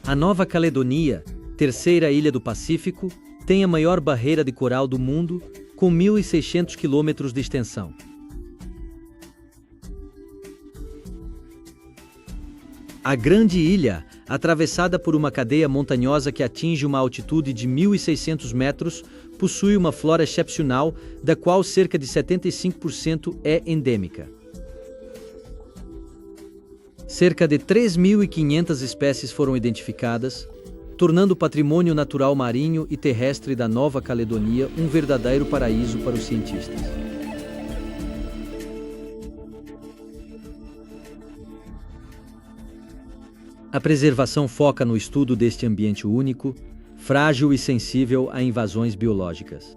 A Nova Caledonia, terceira ilha do Pacífico, tem a maior barreira de coral do mundo, com 1.600 quilômetros de extensão. A Grande Ilha, atravessada por uma cadeia montanhosa que atinge uma altitude de 1.600 metros, possui uma flora excepcional, da qual cerca de 75% é endêmica. Cerca de 3.500 espécies foram identificadas, tornando o patrimônio natural marinho e terrestre da Nova Caledonia um verdadeiro paraíso para os cientistas. A preservação foca no estudo deste ambiente único, frágil e sensível a invasões biológicas.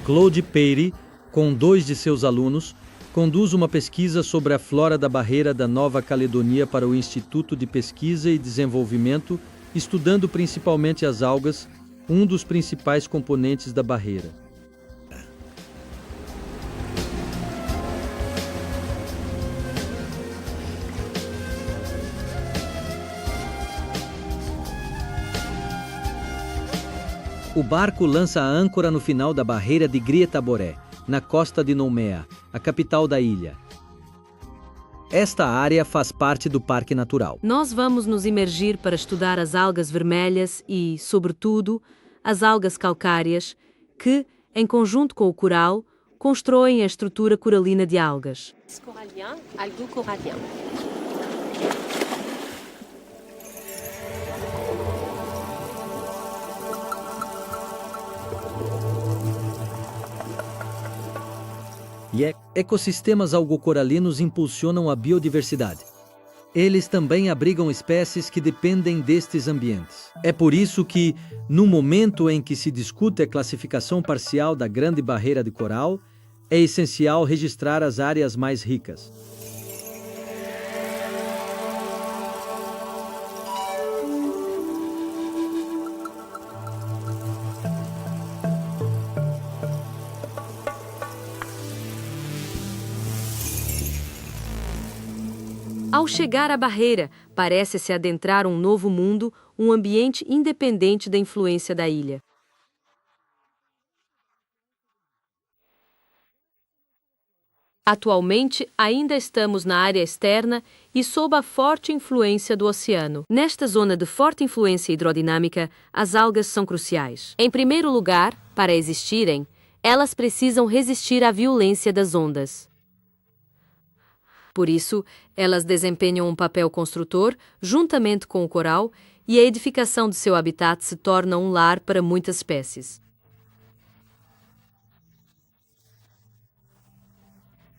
Claude Peyre, com 2 de seus alunos, conduz uma pesquisa sobre a flora da barreira da Nova Caledonia para o Instituto de Pesquisa e Desenvolvimento, estudando principalmente as algas, um dos principais componentes da barreira. O barco lança a âncora no final da barreira de Grietaboré, na costa de Noumea, a capital da ilha. Esta área faz parte do Parque Natural. Nós vamos nos imergir para estudar as algas vermelhas e, sobretudo, as algas calcárias, que, em conjunto com o coral, constroem a estrutura coralina de algas. Corallien, algo-corallien. E ecossistemas algocoralinos impulsionam a biodiversidade. Eles também abrigam espécies que dependem destes ambientes. É por isso que, no momento em que se discute a classificação parcial da Grande Barreira de Coral, é essencial registrar as áreas mais ricas. Ao chegar à barreira, parece-se adentrar um novo mundo, um ambiente independente da influência da ilha. Atualmente, ainda estamos na área externa e sob a forte influência do oceano. Nesta zona de forte influência hidrodinâmica, as algas são cruciais. Em primeiro lugar, para existirem, elas precisam resistir à violência das ondas. Por isso, elas desempenham um papel construtor, juntamente com o coral, e a edificação de seu habitat se torna um lar para muitas espécies.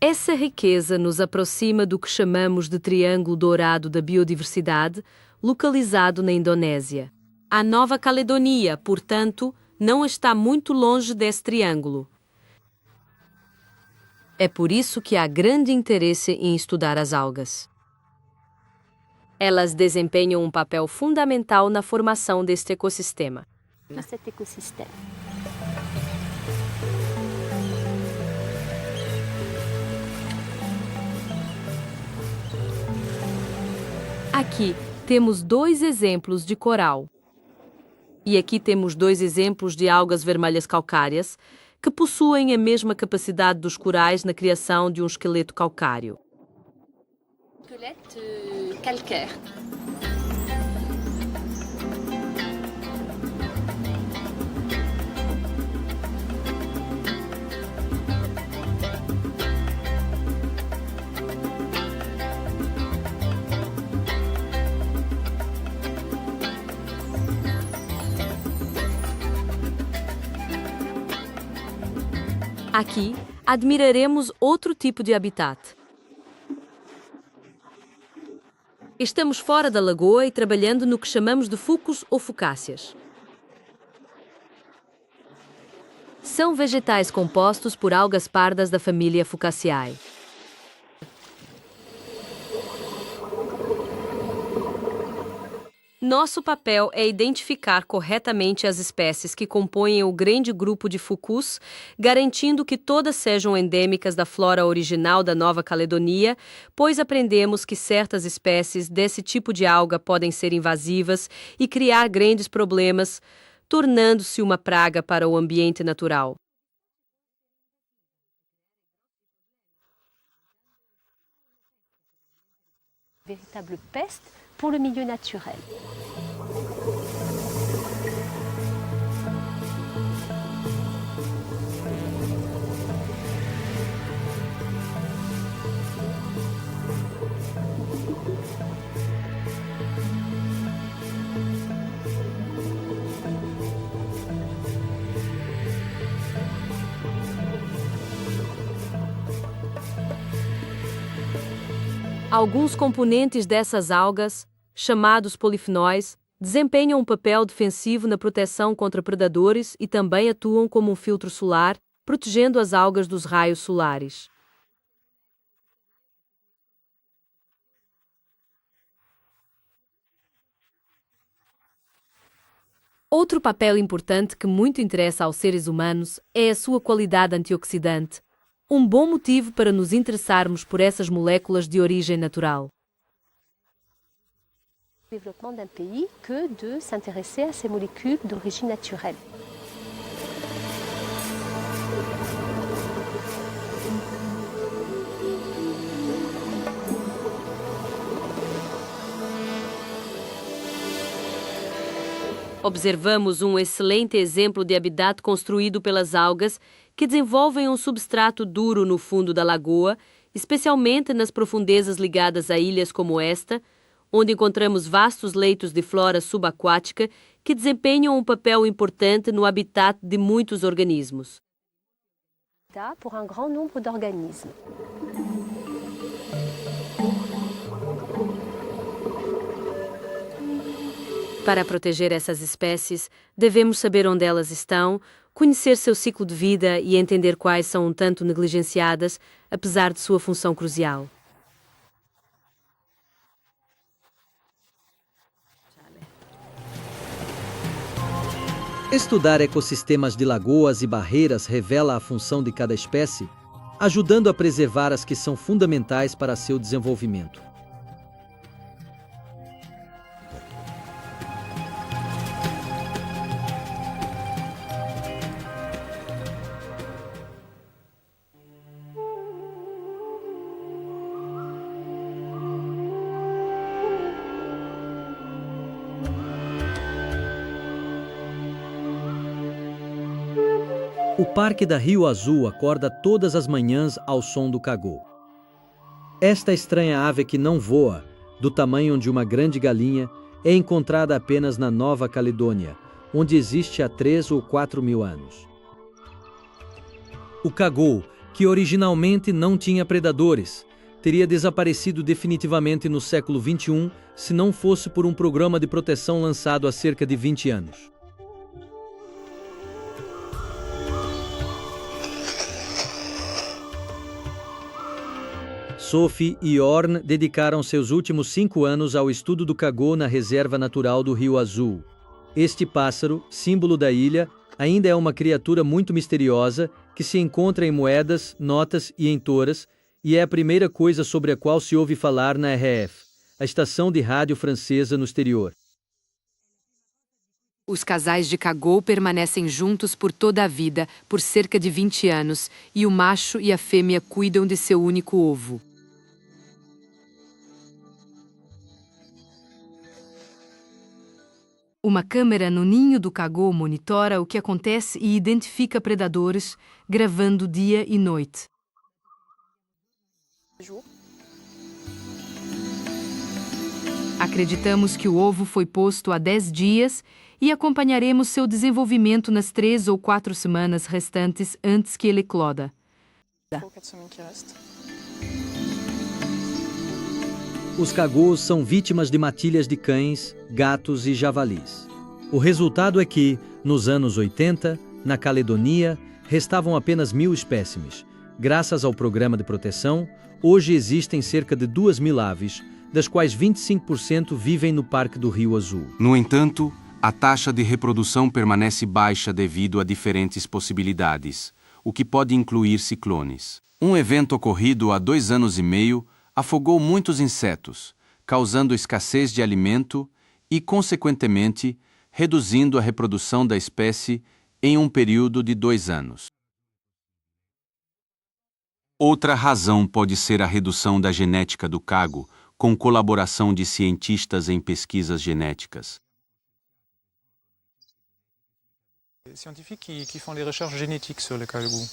Essa riqueza nos aproxima do que chamamos de Triângulo Dourado da Biodiversidade, localizado na Indonésia. A Nova Caledonia, portanto, não está muito longe desse triângulo. É por isso que há grande interesse em estudar as algas. Elas desempenham um papel fundamental na formação deste ecossistema. Cet écosystème. Aqui temos 2 exemplos de coral. E aqui temos 2 exemplos de algas vermelhas calcárias, que possuem a mesma capacidade dos corais na criação de um esqueleto calcário. Squelette calcaire. Aqui, admiraremos outro tipo de habitat. Estamos fora da lagoa e trabalhando no que chamamos de fucos ou fucáceas. São vegetais compostos por algas pardas da família Fucaceae. Nosso papel é identificar corretamente as espécies que compõem o grande grupo de fucus, garantindo que todas sejam endêmicas da flora original da Nova Caledonia, pois aprendemos que certas espécies desse tipo de alga podem ser invasivas e criar grandes problemas, tornando-se uma praga para o ambiente natural. Véritable peste pour le milieu naturel. Alguns componentes dessas algas, chamados polifenóis, desempenham um papel defensivo na proteção contra predadores e também atuam como um filtro solar, protegendo as algas dos raios solares. Outro papel importante que muito interessa aos seres humanos é a sua qualidade antioxidante, um bom motivo para nos interessarmos por essas moléculas de origem natural. Développement d'un pays que de s'intéresser à ces molécules d'origine naturelle. Observamos um excelente exemplo de habitat construído pelas algas que desenvolvem um substrato duro no fundo da lagoa, especialmente nas profundezas ligadas a ilhas como esta, onde encontramos vastos leitos de flora subaquática que desempenham um papel importante no habitat de muitos organismos. Pour un grand nombre d'organismes. Para proteger essas espécies, devemos saber onde elas estão, conhecer seu ciclo de vida e entender quais são um tanto negligenciadas, apesar de sua função crucial. Estudar ecossistemas de lagoas e barreiras revela a função de cada espécie, ajudando a preservar as que são fundamentais para seu desenvolvimento. O Parque da Rio Azul acorda todas as manhãs ao som do cagô. Esta estranha ave que não voa, do tamanho de uma grande galinha, é encontrada apenas na Nova Caledônia, onde existe há 3 ou 4 mil anos. O cagô, que originalmente não tinha predadores, teria desaparecido definitivamente no século XXI se não fosse por um programa de proteção lançado há cerca de 20 anos. Sophie e Orn dedicaram seus últimos 5 anos ao estudo do cagô na Reserva Natural do Rio Azul. Este pássaro, símbolo da ilha, ainda é uma criatura muito misteriosa que se encontra em moedas, notas e em toras, e é a primeira coisa sobre a qual se ouve falar na RF, a estação de rádio francesa no exterior. Os casais de cagô permanecem juntos por toda a vida, por cerca de 20 anos, e o macho e a fêmea cuidam de seu único ovo. Uma câmera no ninho do cagô monitora o que acontece e identifica predadores, gravando dia e noite. Acreditamos que o ovo foi posto há 10 dias e acompanharemos seu desenvolvimento nas 3 ou 4 semanas restantes antes que ele ecloda. Os cagôs são vítimas de matilhas de cães, gatos e javalis. O resultado é que, nos anos 80, na Caledonia, restavam apenas 1.000 espécimes. Graças ao programa de proteção, hoje existem cerca de 2.000 aves, das quais 25% vivem no Parque do Rio Azul. No entanto, a taxa de reprodução permanece baixa devido a diferentes possibilidades, o que pode incluir ciclones. Um evento ocorrido há 2 anos e meio afogou muitos insetos, causando escassez de alimento e, consequentemente, reduzindo a reprodução da espécie em um período de 2 anos. Outra razão pode ser a redução da genética do cago, com colaboração de cientistas em pesquisas genéticas. Scientifiques qui font des recherches génétiques sur le caribou.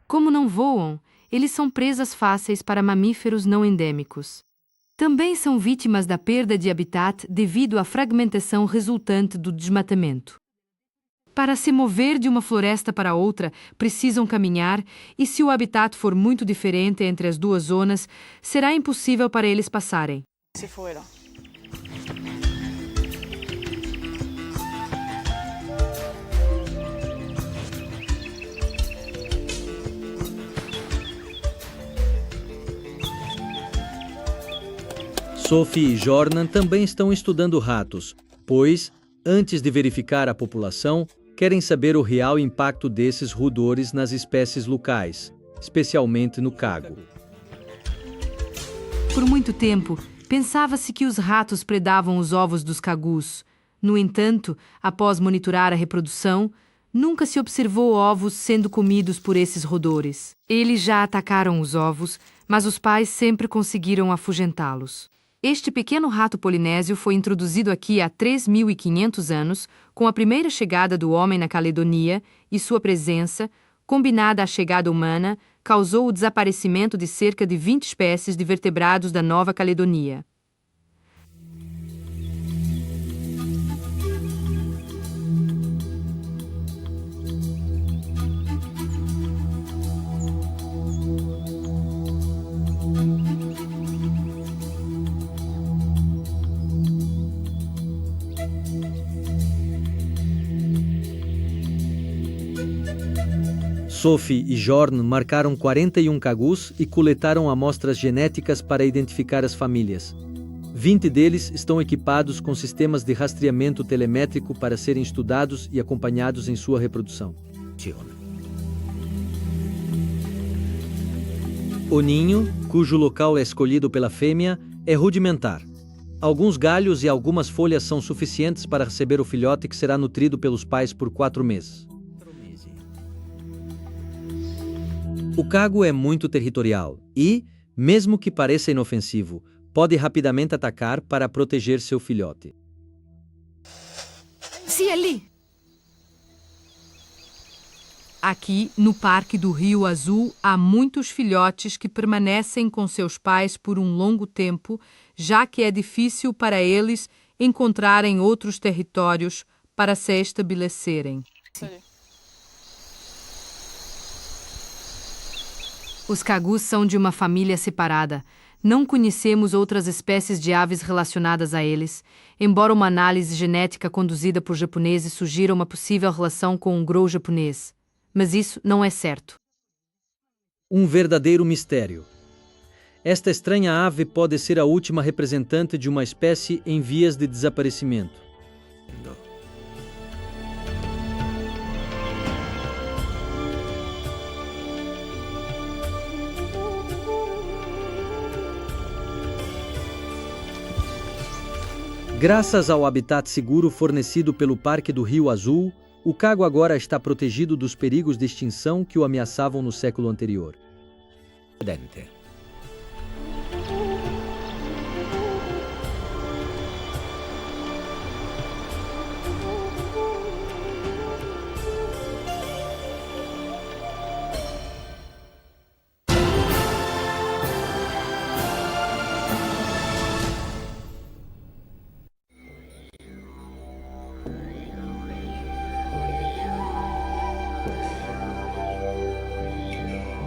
Como não voam, eles são presas fáceis para mamíferos não endêmicos. Também são vítimas da perda de habitat devido à fragmentação resultante do desmatamento. Para se mover de uma floresta para outra, precisam caminhar e, se o habitat for muito diferente entre as 2 zonas, será impossível para eles passarem. Sophie e Jornan também estão estudando ratos, pois, antes de verificar a população, querem saber o real impacto desses roedores nas espécies locais, especialmente no cago. Por muito tempo, pensava-se que os ratos predavam os ovos dos cagus. No entanto, após monitorar a reprodução, nunca se observou ovos sendo comidos por esses roedores. Eles já atacaram os ovos, mas os pais sempre conseguiram afugentá-los. Este pequeno rato polinésio foi introduzido aqui há 3.500 anos, com a primeira chegada do homem na Caledonia, e sua presença, combinada à chegada humana, causou o desaparecimento de cerca de 20 espécies de vertebrados da Nova Caledonia. Sophie e Jorn marcaram 41 cagus e coletaram amostras genéticas para identificar as famílias. 20 deles estão equipados com sistemas de rastreamento telemétrico para serem estudados e acompanhados em sua reprodução. O ninho, cujo local é escolhido pela fêmea, é rudimentar. Alguns galhos e algumas folhas são suficientes para receber o filhote que será nutrido pelos pais por 4 meses. O cago é muito territorial e, mesmo que pareça inofensivo, pode rapidamente atacar para proteger seu filhote. Sim, ali! Aqui, no Parque do Rio Azul, há muitos filhotes que permanecem com seus pais por um longo tempo, já que é difícil para eles encontrarem outros territórios para se estabelecerem. Os cagus são de uma família separada. Não conhecemos outras espécies de aves relacionadas a eles, embora uma análise genética conduzida por japoneses sugira uma possível relação com o grou japonês. Mas isso não é certo. Um verdadeiro mistério. Esta estranha ave pode ser a última representante de uma espécie em vias de desaparecimento. Graças ao habitat seguro fornecido pelo Parque do Rio Azul, o cago agora está protegido dos perigos de extinção que o ameaçavam no século anterior.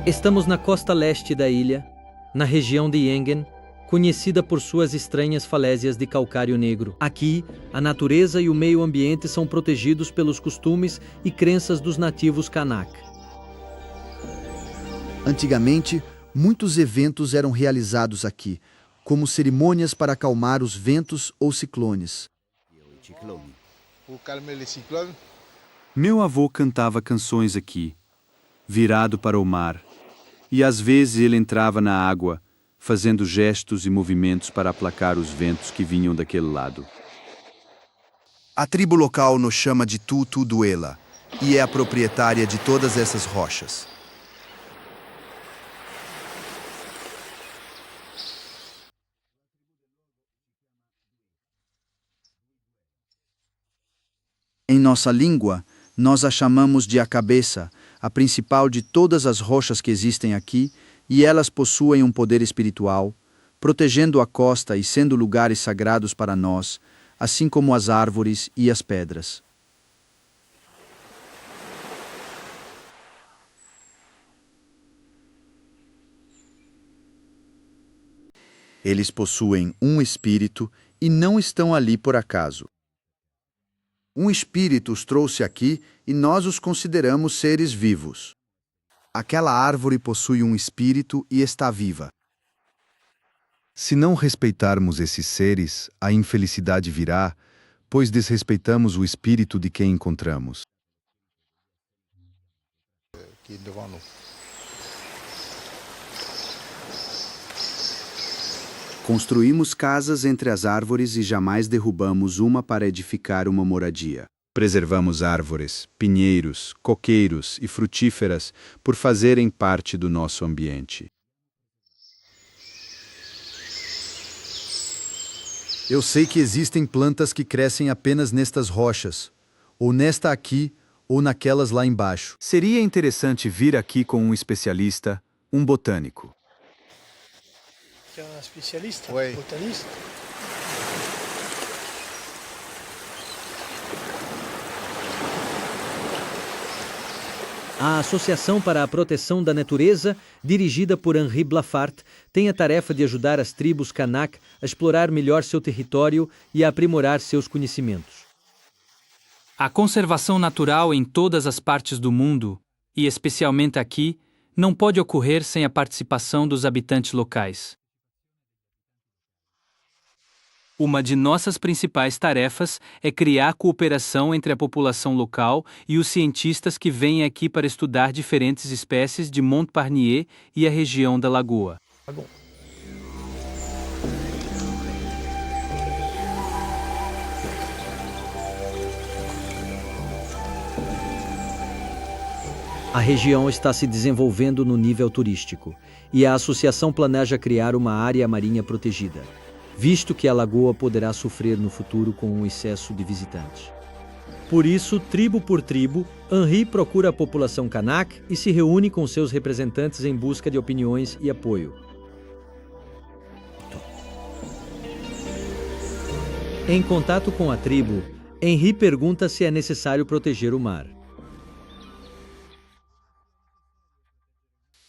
Estamos na costa leste da ilha, na região de Yengen, conhecida por suas estranhas falésias de calcário negro. Aqui, a natureza e o meio ambiente são protegidos pelos costumes e crenças dos nativos Kanak. Antigamente, muitos eventos eram realizados aqui, como cerimônias para acalmar os ventos ou ciclones. Meu avô cantava canções aqui, virado para o mar, e às vezes ele entrava na água, fazendo gestos e movimentos para aplacar os ventos que vinham daquele lado. A tribo local nos chama de Tutu Duela e é a proprietária de todas essas rochas. Em nossa língua, nós a chamamos de a cabeça, a principal de todas as rochas que existem aqui, e elas possuem um poder espiritual, protegendo a costa e sendo lugares sagrados para nós, assim como as árvores e as pedras. Eles possuem um espírito e não estão ali por acaso. Um espírito os trouxe aqui e nós os consideramos seres vivos. Aquela árvore possui um espírito e está viva. Se não respeitarmos esses seres, a infelicidade virá, pois desrespeitamos o espírito de quem encontramos. Construímos casas entre as árvores e jamais derrubamos uma para edificar uma moradia. Preservamos árvores, pinheiros, coqueiros e frutíferas por fazerem parte do nosso ambiente. Eu sei que existem plantas que crescem apenas nestas rochas, ou nesta aqui, ou naquelas lá embaixo. Seria interessante vir aqui com um especialista, um botânico. Un spécialiste, Oui. botaniste. A Associação para a Proteção da Natureza, dirigida por Henri Blafart, tem a tarefa de ajudar as tribos Kanak a explorar melhor seu território e a aprimorar seus conhecimentos. A conservação natural em todas as partes do mundo, e especialmente aqui, não pode ocorrer sem a participação dos habitantes locais. Uma de nossas principais tarefas é criar cooperação entre a população local e os cientistas que vêm aqui para estudar diferentes espécies de Montparnasse e a região da Lagoa. A região está se desenvolvendo no nível turístico e a associação planeja criar uma área marinha protegida, visto que a lagoa poderá sofrer no futuro com um excesso de visitantes. Por isso, tribo por tribo, Henri procura a população Kanak e se reúne com seus representantes em busca de opiniões e apoio. Em contato com a tribo, Henri pergunta se é necessário proteger o mar.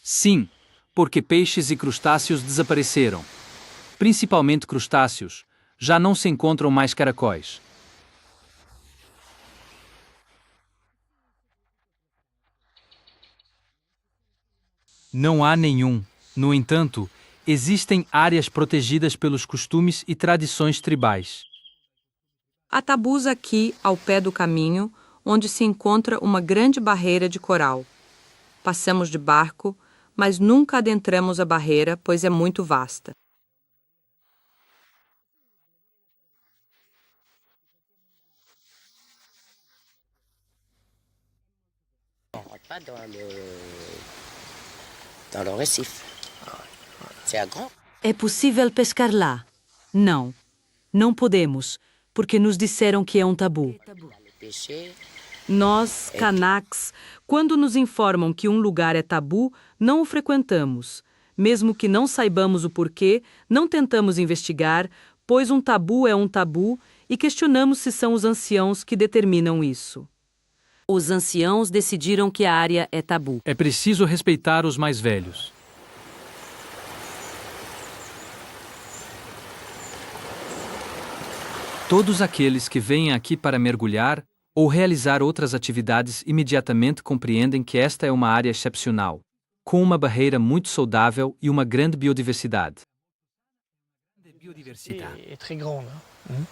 Sim, porque peixes e crustáceos desapareceram. Principalmente crustáceos, já não se encontram mais caracóis. Não há nenhum. No entanto, existem áreas protegidas pelos costumes e tradições tribais. Há tabus aqui, ao pé do caminho, onde se encontra uma grande barreira de coral. Passamos de barco, mas nunca adentramos a barreira, pois é muito vasta. Dans le récif. C'est grand. É possível pescar lá? Não. Não podemos, porque nos disseram que é um tabu. Pêcher. Nós, Kanaks, quando nos informam que um lugar é tabu, não o frequentamos. Mesmo que não saibamos o porquê, não tentamos investigar, pois um tabu é um tabu e questionamos se são os anciãos que determinam isso. Os anciãos decidiram que a área é tabu. É preciso respeitar os mais velhos. Todos aqueles que vêm aqui para mergulhar ou realizar outras atividades imediatamente compreendem que esta é uma área excepcional, com uma barreira muito saudável e uma grande biodiversidade. Et très grande. Hein.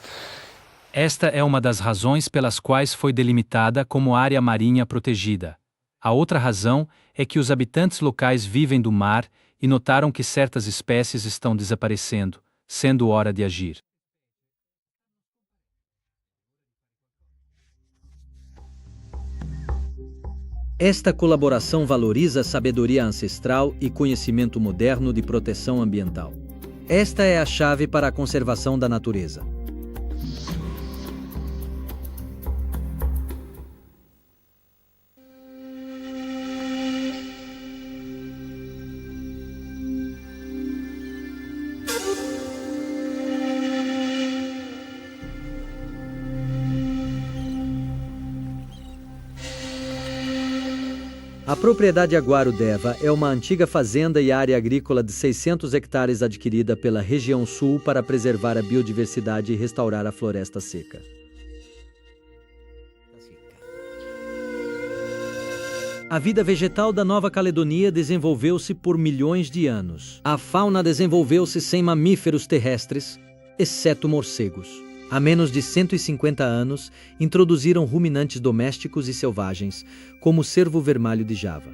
Esta é uma das razões pelas quais foi delimitada como área marinha protegida. A outra razão é que os habitantes locais vivem do mar e notaram que certas espécies estão desaparecendo, sendo hora de agir. Esta colaboração valoriza a sabedoria ancestral e conhecimento moderno de proteção ambiental. Esta é a chave para a conservação da natureza. A propriedade Aguaro Deva é uma antiga fazenda e área agrícola de 600 hectares adquirida pela região sul para preservar a biodiversidade e restaurar a floresta seca. A vida vegetal da Nova Caledonia desenvolveu-se por milhões de anos. A fauna desenvolveu-se sem mamíferos terrestres, exceto morcegos. Há menos de 150 anos, introduziram ruminantes domésticos e selvagens, como o cervo vermelho de Java.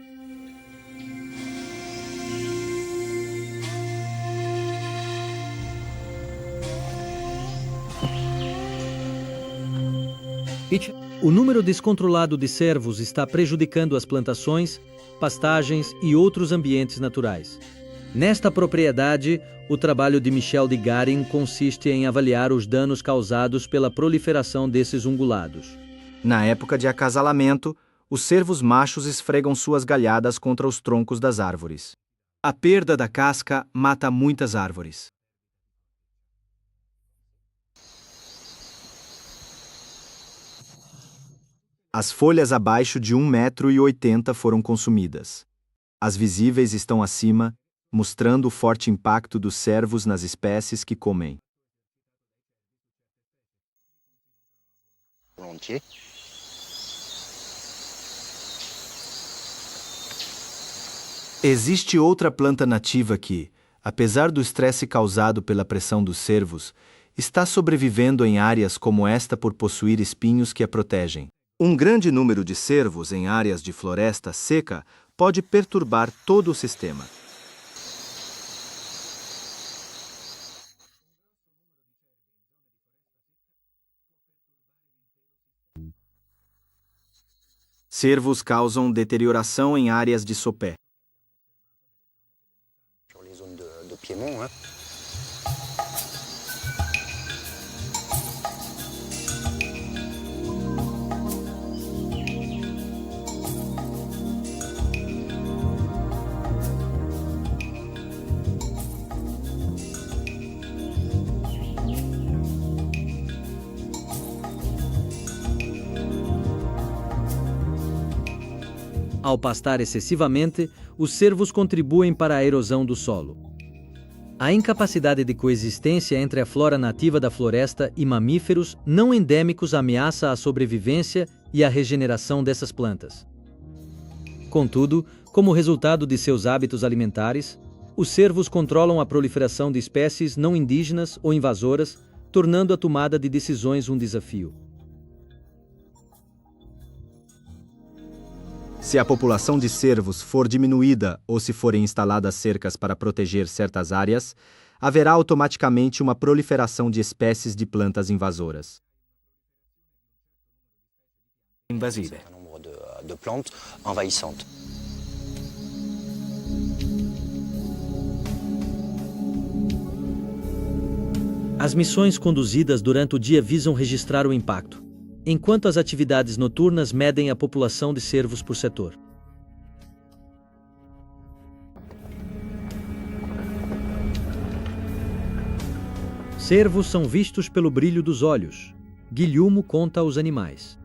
O número descontrolado de cervos está prejudicando as plantações, pastagens e outros ambientes naturais. Nesta propriedade, o trabalho de Michel de Garin consiste em avaliar os danos causados pela proliferação desses ungulados. Na época de acasalamento, os cervos machos esfregam suas galhadas contra os troncos das árvores. A perda da casca mata muitas árvores. As folhas abaixo de 1,80 m foram consumidas. As visíveis estão acima, mostrando o forte impacto dos cervos nas espécies que comem. Existe outra planta nativa que, apesar do estresse causado pela pressão dos cervos, está sobrevivendo em áreas como esta por possuir espinhos que a protegem. Um grande número de cervos em áreas de floresta seca pode perturbar todo o sistema. Cervos causam deterioração em áreas de sopé. Sur les zones de Piémont, hein. Ao pastar excessivamente, os cervos contribuem para a erosão do solo. A incapacidade de coexistência entre a flora nativa da floresta e mamíferos não endêmicos ameaça a sobrevivência e a regeneração dessas plantas. Contudo, como resultado de seus hábitos alimentares, os cervos controlam a proliferação de espécies não indígenas ou invasoras, tornando a tomada de decisões um desafio. Se a população de cervos for diminuída ou se forem instaladas cercas para proteger certas áreas, haverá automaticamente uma proliferação de espécies de plantas invasoras. Invasive. Un nombre de plantes envahissantes. As missões conduzidas durante o dia visam registrar o impacto, enquanto as atividades noturnas medem a população de cervos por setor. Cervos são vistos pelo brilho dos olhos. Guilherme conta aos animais.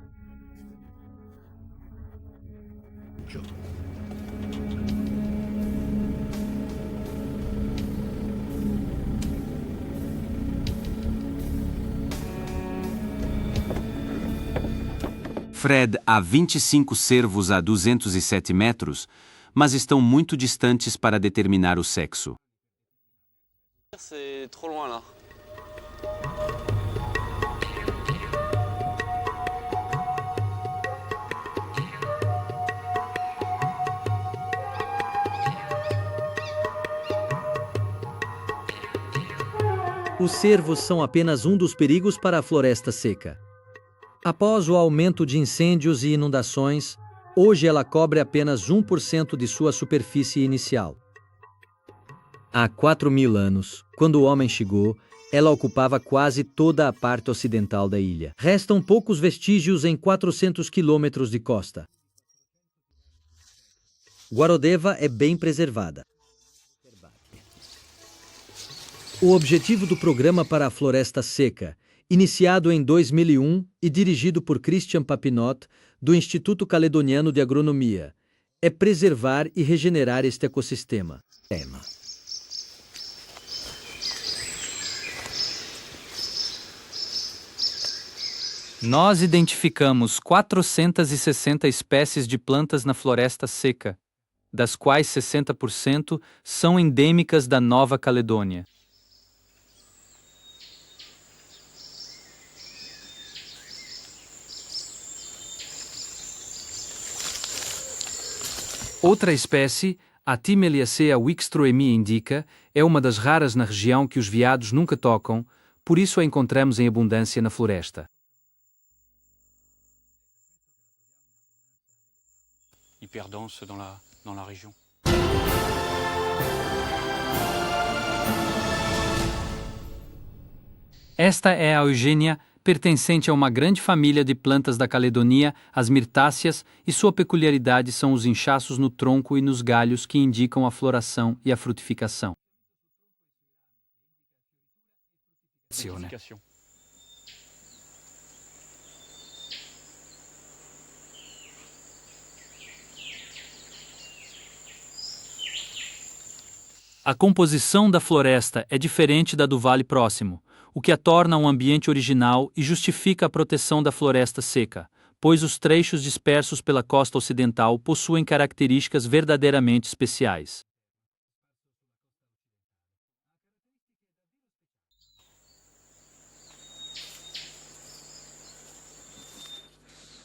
Fred há 25 cervos a 207 metros, mas estão muito distantes para determinar o sexo. C'est trop loin là. Os cervos são apenas um dos perigos para a floresta seca. Após o aumento de incêndios e inundações, hoje ela cobre apenas 1% de sua superfície inicial. Há 4.000 anos, quando o homem chegou, ela ocupava quase toda a parte ocidental da ilha. Restam poucos vestígios em 400 quilômetros de costa. Guarodeva é bem preservada. O objetivo do Programa para a Floresta Seca, iniciado em 2001 e dirigido por Christian Papinot, do Instituto Caledoniano de Agronomia, é preservar e regenerar este ecossistema. Nós identificamos 460 espécies de plantas na floresta seca, das quais 60% são endêmicas da Nova Caledônia. Outra espécie, a Timeliacea wickstroemia indica, é uma das raras na região que os veados nunca tocam, por isso a encontramos em abundância na floresta. Hyper dense dans la région. Esta é a Eugênia, pertencente a uma grande família de plantas da Caledonia, as mirtáceas, e sua peculiaridade são os inchaços no tronco e nos galhos que indicam a floração e a frutificação. A composição da floresta é diferente da do vale próximo, o que a torna um ambiente original e justifica a proteção da floresta seca, pois os trechos dispersos pela costa ocidental possuem características verdadeiramente especiais.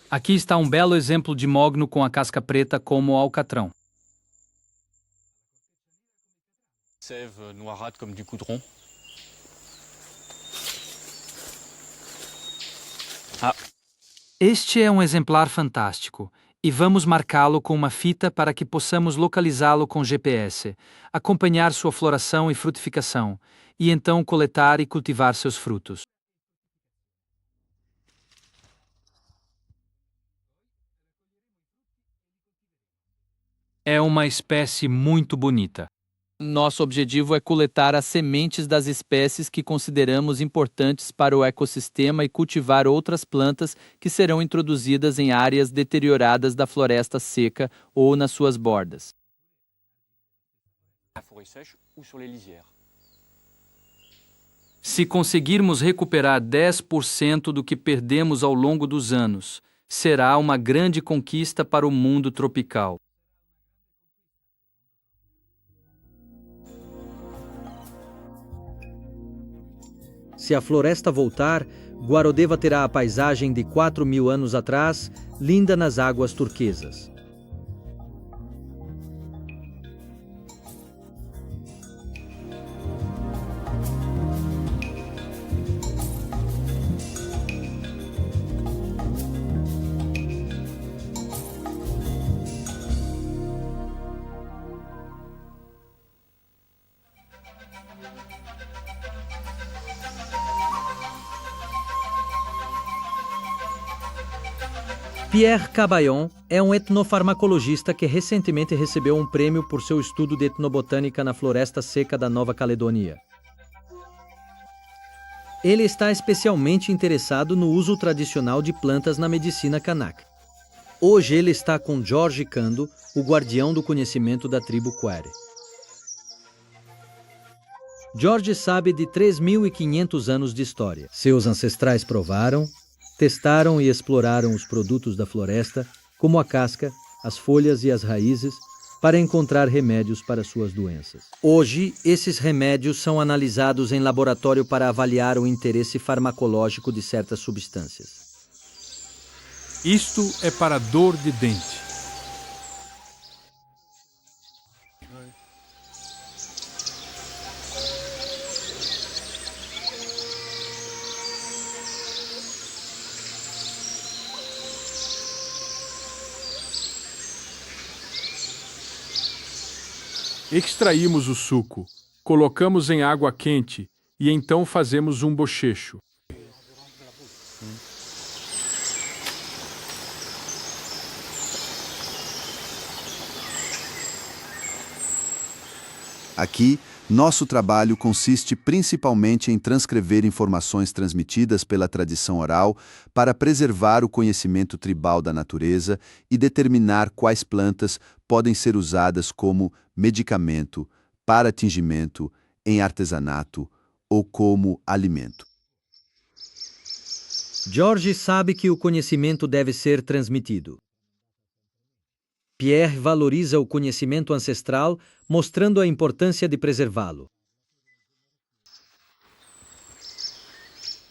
Aqui está um belo exemplo de mogno com a casca preta como o alcatrão. Sève noirâtre comme du coudron. Este é um exemplar fantástico, e vamos marcá-lo com uma fita para que possamos localizá-lo com GPS, acompanhar sua floração e frutificação, e então coletar e cultivar seus frutos. É uma espécie muito bonita. Nosso objetivo é coletar as sementes das espécies que consideramos importantes para o ecossistema e cultivar outras plantas que serão introduzidas em áreas deterioradas da floresta seca ou nas suas bordas. Se conseguirmos recuperar 10% do que perdemos ao longo dos anos, será uma grande conquista para o mundo tropical. Se a floresta voltar, Guarodeva terá a paisagem de 4.000 anos atrás, linda nas águas turquesas. Pierre Cabayon é um etnofarmacologista que recentemente recebeu um prêmio por seu estudo de etnobotânica na floresta seca da Nova Caledônia. Ele está especialmente interessado no uso tradicional de plantas na medicina kanak. Hoje ele está com George Kando, o guardião do conhecimento da tribo Kware. George sabe de 3.500 anos de história. Seus ancestrais provaram Testaram e exploraram os produtos da floresta, como a casca, as folhas e as raízes, para encontrar remédios para suas doenças. Hoje, esses remédios são analisados em laboratório para avaliar o interesse farmacológico de certas substâncias. Isto é para dor de dente. Extraímos o suco, colocamos em água quente e então fazemos um bochecho. Aqui, nosso trabalho consiste principalmente em transcrever informações transmitidas pela tradição oral para preservar o conhecimento tribal da natureza e determinar quais plantas podem ser usadas como medicamento, para tingimento, em artesanato ou como alimento. George sabe que o conhecimento deve ser transmitido. Pierre valoriza o conhecimento ancestral, mostrando a importância de preservá-lo.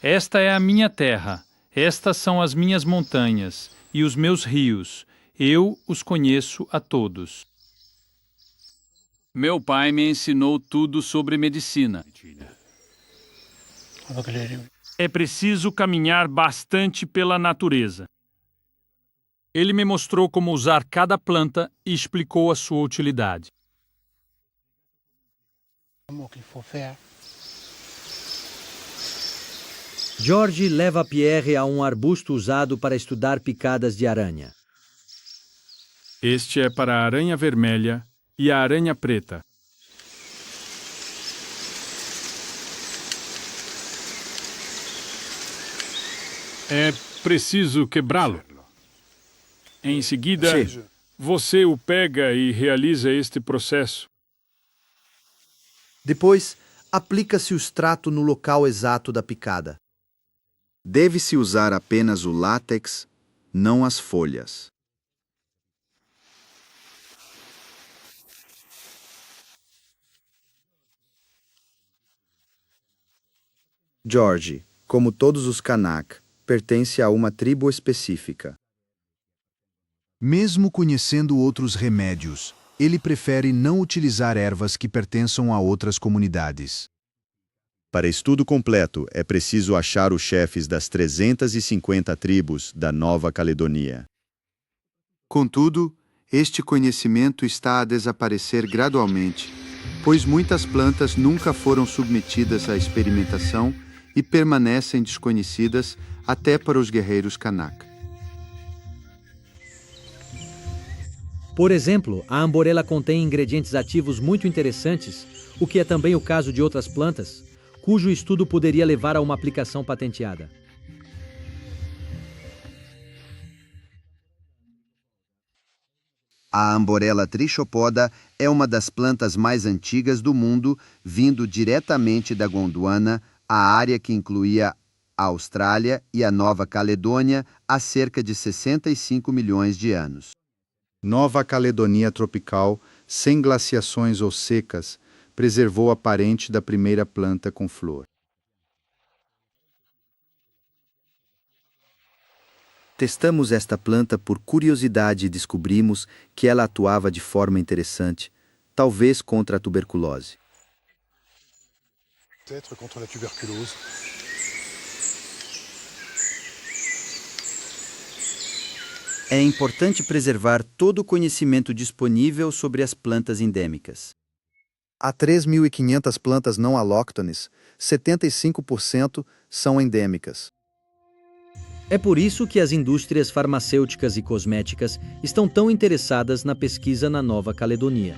Esta é a minha terra, estas são as minhas montanhas e os meus rios. Eu os conheço a todos. Meu pai me ensinou tudo sobre medicina. É preciso caminhar bastante pela natureza. Ele me mostrou como usar cada planta e explicou a sua utilidade. George leva Pierre a um arbusto usado para estudar picadas de aranha. Este é para a aranha vermelha e a aranha preta. É preciso quebrá-lo. Em seguida, você o pega e realiza este processo. Depois, aplica-se o extrato no local exato da picada. Deve-se usar apenas o látex, não as folhas. George, como todos os Kanak, pertence a uma tribo específica. Mesmo conhecendo outros remédios, ele prefere não utilizar ervas que pertençam a outras comunidades. Para estudo completo, é preciso achar os chefes das 350 tribos da Nova Caledonia. Contudo, este conhecimento está a desaparecer gradualmente, pois muitas plantas nunca foram submetidas à experimentação e permanecem desconhecidas até para os guerreiros Kanak. Por exemplo, a amborela contém ingredientes ativos muito interessantes, o que é também o caso de outras plantas, cujo estudo poderia levar a uma aplicação patenteada. A amborela trichopoda é uma das plantas mais antigas do mundo, vindo diretamente da Gondwana, a área que incluía a Austrália e a Nova Caledônia há cerca de 65 milhões de anos. Nova Caledonia tropical, sem glaciações ou secas, preservou a parente da primeira planta com flor. Testamos esta planta por curiosidade e descobrimos que ela atuava de forma interessante, talvez contra a tuberculose. Contra a tuberculose. É importante preservar todo o conhecimento disponível sobre as plantas endêmicas. Há 3.500 plantas não alóctones, 75% são endêmicas. É por isso que as indústrias farmacêuticas e cosméticas estão tão interessadas na pesquisa na Nova Caledonia.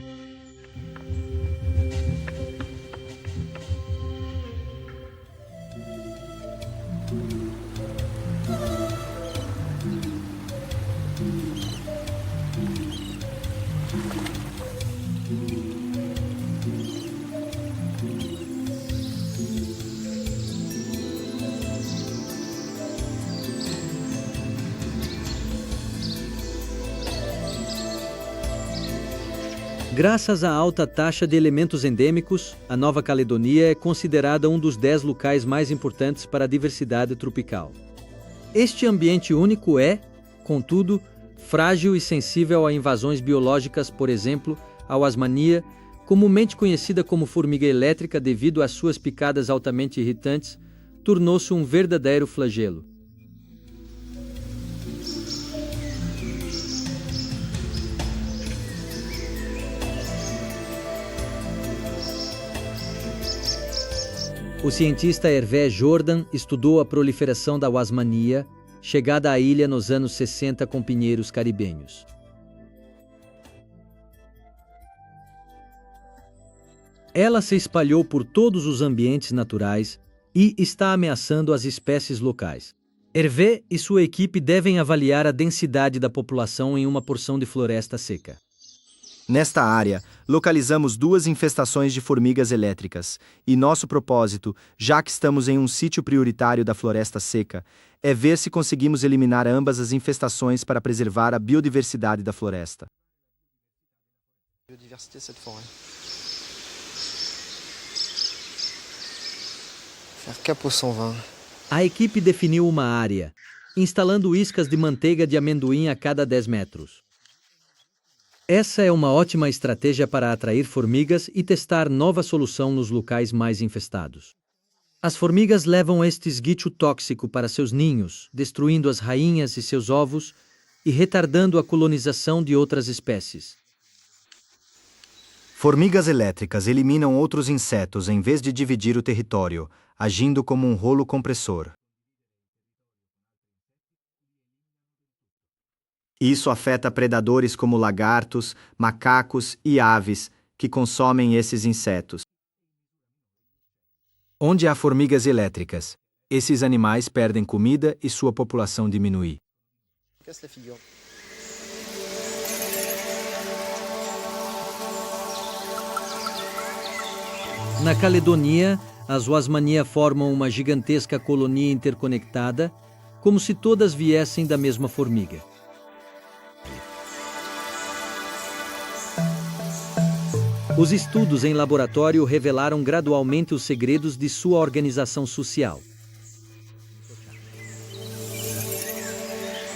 Graças à alta taxa de elementos endêmicos, a Nova Caledonia é considerada um dos 10 locais mais importantes para a diversidade tropical. Este ambiente único é, contudo, frágil e sensível a invasões biológicas, por exemplo, a wasmania, comumente conhecida como formiga elétrica devido às suas picadas altamente irritantes, tornou-se um verdadeiro flagelo. O cientista Hervé Jordan estudou a proliferação da wasmania, chegada à ilha nos anos 60 com pinheiros caribenhos. Ela se espalhou por todos os ambientes naturais e está ameaçando as espécies locais. Hervé e sua equipe devem avaliar a densidade da população em uma porção de floresta seca. Nesta área, localizamos 2 infestações de formigas elétricas, e nosso propósito, já que estamos em um sítio prioritário da floresta seca, é ver se conseguimos eliminar ambas as infestações para preservar a biodiversidade da floresta. A equipe definiu uma área, instalando iscas de manteiga de amendoim a cada 10 metros. Essa é uma ótima estratégia para atrair formigas e testar nova solução nos locais mais infestados. As formigas levam este esguicho tóxico para seus ninhos, destruindo as rainhas e seus ovos e retardando a colonização de outras espécies. Formigas elétricas eliminam outros insetos em vez de dividir o território, agindo como um rolo compressor. Isso afeta predadores como lagartos, macacos e aves, que consomem esses insetos. Onde há formigas elétricas, esses animais perdem comida e sua população diminui. Na Caledonia, as wasmania formam uma gigantesca colonia interconectada, como se todas viessem da mesma formiga. Os estudos em laboratório revelaram gradualmente os segredos de sua organização social.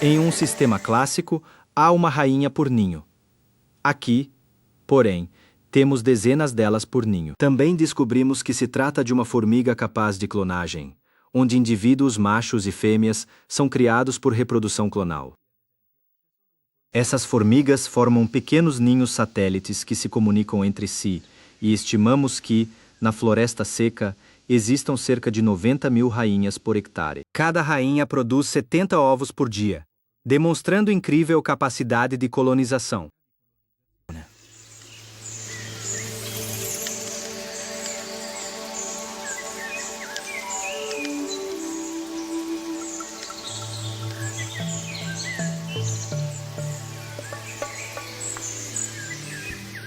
Em um sistema clássico, há uma rainha por ninho. Aqui, porém, temos dezenas delas por ninho. Também descobrimos que se trata de uma formiga capaz de clonagem, onde indivíduos machos e fêmeas são criados por reprodução clonal. Essas formigas formam pequenos ninhos satélites que se comunicam entre si, e estimamos que, na floresta seca, existam cerca de 90.000 rainhas por hectare. Cada rainha produz 70 ovos por dia, demonstrando incrível capacidade de colonização.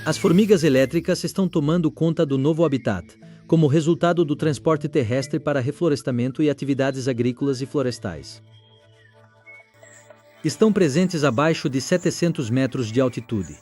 As formigas elétricas estão tomando conta do novo habitat, como resultado do transporte terrestre para reflorestamento e atividades agrícolas e florestais. Estão presentes abaixo de 700 metros de altitude.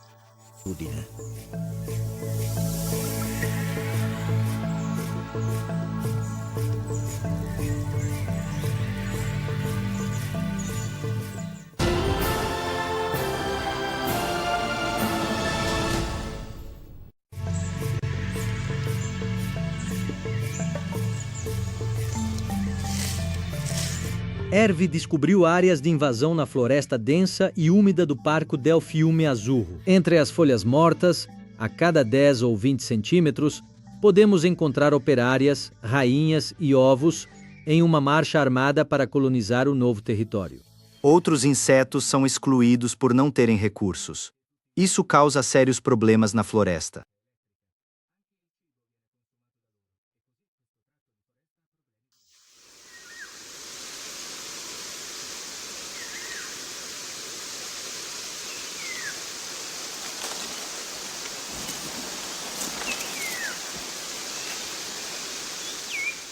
Hervé descobriu áreas de invasão na floresta densa e úmida do Parco del Fiume Azurro. Entre as folhas mortas, a cada 10 ou 20 centímetros, podemos encontrar operárias, rainhas e ovos em uma marcha armada para colonizar o novo território. Outros insetos são excluídos por não terem recursos. Isso causa sérios problemas na floresta.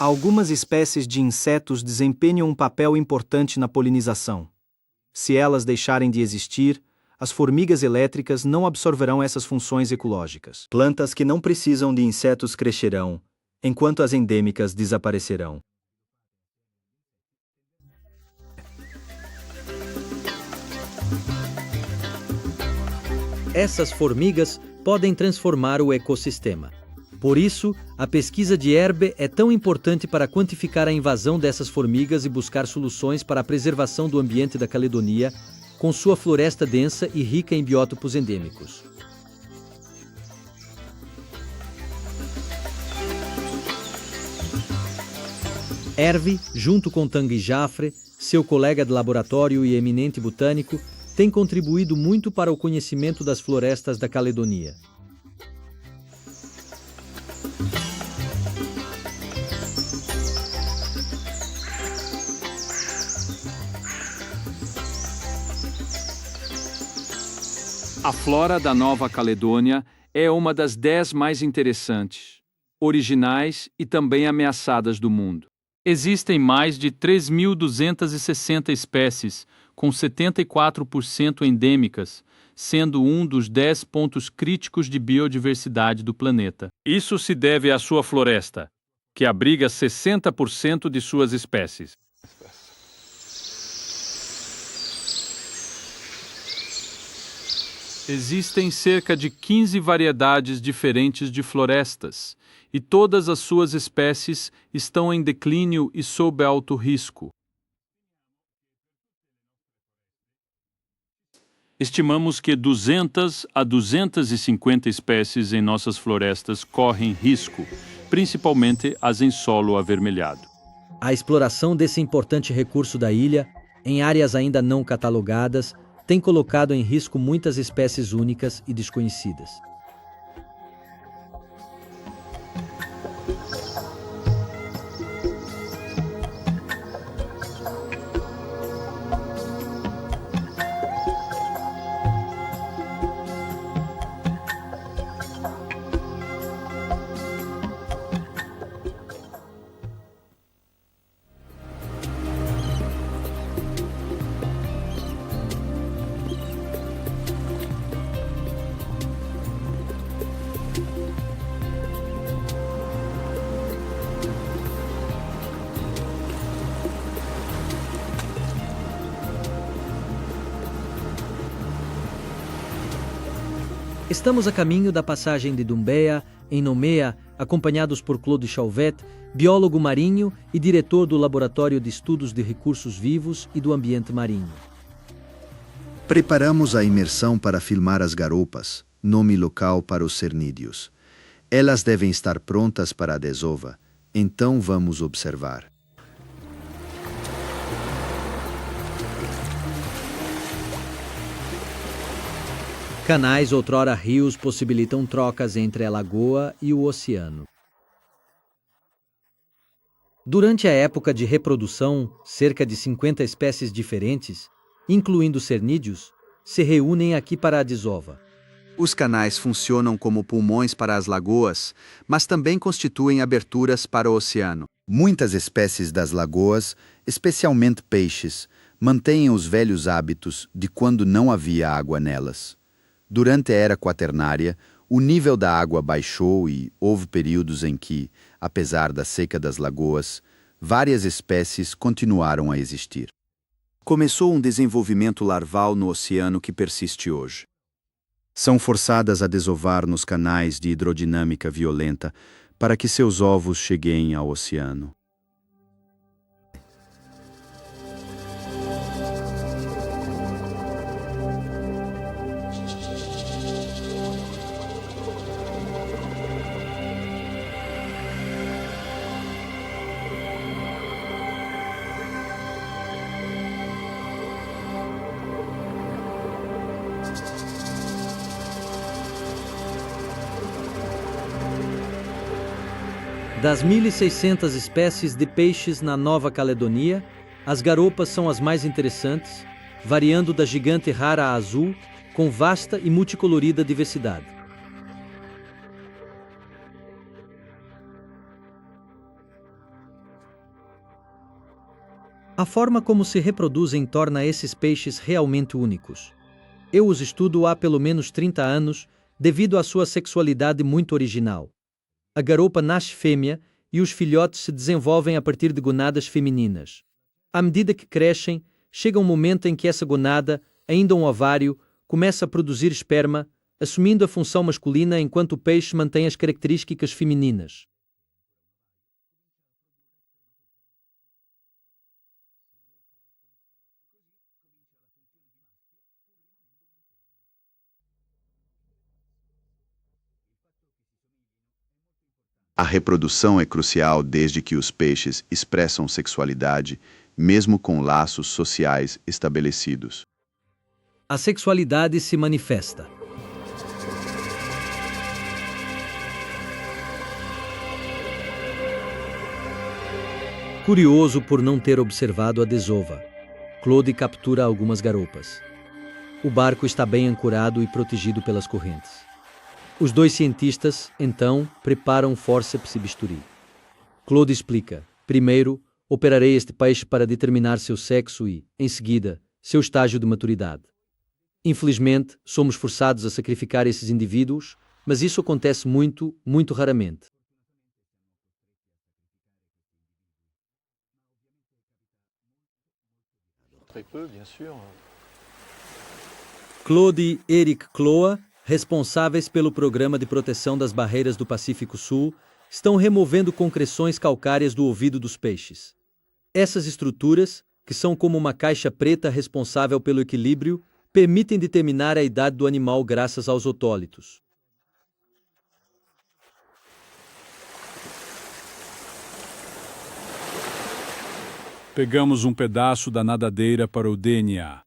Algumas espécies de insetos desempenham um papel importante na polinização. Se elas deixarem de existir, as formigas elétricas não absorverão essas funções ecológicas. Plantas que não precisam de insetos crescerão, enquanto as endêmicas desaparecerão. Essas formigas podem transformar o ecossistema. Por isso, a pesquisa de Herbe é tão importante para quantificar a invasão dessas formigas e buscar soluções para a preservação do ambiente da Caledonia, com sua floresta densa e rica em biótopos endêmicos. Herve, junto com Tanguy Jaffre, seu colega de laboratório e eminente botânico, tem contribuído muito para o conhecimento das florestas da Caledonia. A flora da Nova Caledônia é uma das 10 mais interessantes, originais e também ameaçadas do mundo. Existem mais de 3.260 espécies, com 74% endêmicas, sendo um dos 10 pontos críticos de biodiversidade do planeta. Isso se deve à sua floresta, que abriga 60% de suas espécies. Existem cerca de 15 variedades diferentes de florestas, e todas as suas espécies estão em declínio e sob alto risco. Estimamos que 200 a 250 espécies em nossas florestas correm risco, principalmente as em solo avermelhado. A exploração desse importante recurso da ilha, em áreas ainda não catalogadas, tem colocado em risco muitas espécies únicas e desconhecidas. Estamos a caminho da passagem de Doumbéa, em Nouméa, acompanhados por Claude Chauvet, biólogo marinho e diretor do Laboratório de Estudos de Recursos Vivos e do Ambiente Marinho. Preparamos a imersão para filmar as garopas, nome local para os cernídeos. Elas devem estar prontas para a desova, então vamos observar. Canais, outrora rios, possibilitam trocas entre a lagoa e o oceano. Durante a época de reprodução, cerca de 50 espécies diferentes, incluindo cernídeos, se reúnem aqui para a desova. Os canais funcionam como pulmões para as lagoas, mas também constituem aberturas para o oceano. Muitas espécies das lagoas, especialmente peixes, mantêm os velhos hábitos de quando não havia água nelas. Durante a era quaternária, o nível da água baixou e houve períodos em que, apesar da seca das lagoas, várias espécies continuaram a existir. Começou um desenvolvimento larval no oceano que persiste hoje. São forçadas a desovar nos canais de hidrodinâmica violenta para que seus ovos cheguem ao oceano. Das 1.600 espécies de peixes na Nova Caledonia, as garopas são as mais interessantes, variando da gigante rara azul, com vasta e multicolorida diversidade. A forma como se reproduzem torna esses peixes realmente únicos. Eu os estudo há pelo menos 30 anos devido à sua sexualidade muito original. A garoupa nasce fêmea e os filhotes se desenvolvem a partir de gonadas femininas. À medida que crescem, chega um momento em que essa gonada, ainda um ovário, começa a produzir esperma, assumindo a função masculina enquanto o peixe mantém as características femininas. A reprodução é crucial desde que os peixes expressam sexualidade, mesmo com laços sociais estabelecidos. A sexualidade se manifesta. Curioso por não ter observado a desova, Claude captura algumas garoupas. O barco está bem ancorado e protegido pelas correntes. Os dois cientistas, então, preparam fórceps e bisturi. Claude explica: primeiro, operarei este peixe para determinar seu sexo e, em seguida, seu estágio de maturidade. Infelizmente, somos forçados a sacrificar esses indivíduos, mas isso acontece muito, muito raramente. Claude e Eric Cloa, responsáveis pelo Programa de Proteção das Barreiras do Pacífico Sul, estão removendo concreções calcárias do ouvido dos peixes. Essas estruturas, que são como uma caixa preta responsável pelo equilíbrio, permitem determinar a idade do animal graças aos otólitos. Pegamos um pedaço da nadadeira para o DNA.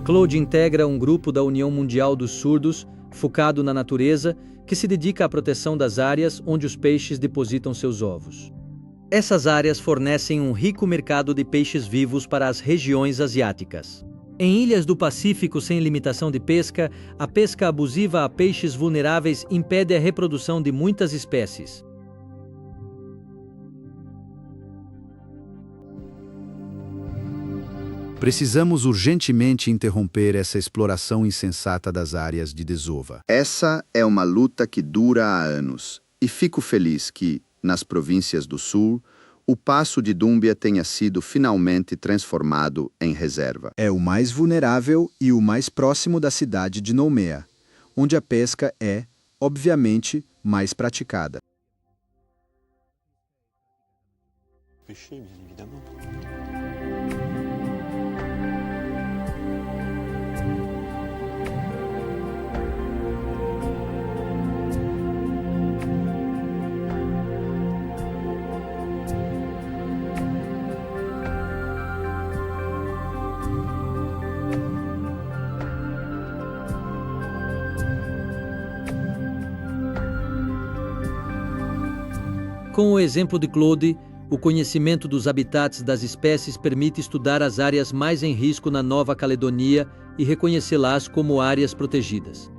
Claude integra um grupo da União Mundial dos Surdos, focado na natureza, que se dedica à proteção das áreas onde os peixes depositam seus ovos. Essas áreas fornecem um rico mercado de peixes vivos para as regiões asiáticas. Em ilhas do Pacífico sem limitação de pesca, a pesca abusiva a peixes vulneráveis impede a reprodução de muitas espécies. Precisamos urgentemente interromper essa exploração insensata das áreas de desova. Essa é uma luta que dura há anos, e fico feliz que, nas províncias do Sul, o Passo de Dúmbia tenha sido finalmente transformado em reserva. É o mais vulnerável e o mais próximo da cidade de Noumea, onde a pesca é, obviamente, mais praticada. Pêcher, bien évidemment. Com o exemplo de Claude, o conhecimento dos habitats das espécies permite estudar as áreas mais em risco na Nova Caledonia e reconhecê-las como áreas protegidas.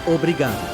Obrigado.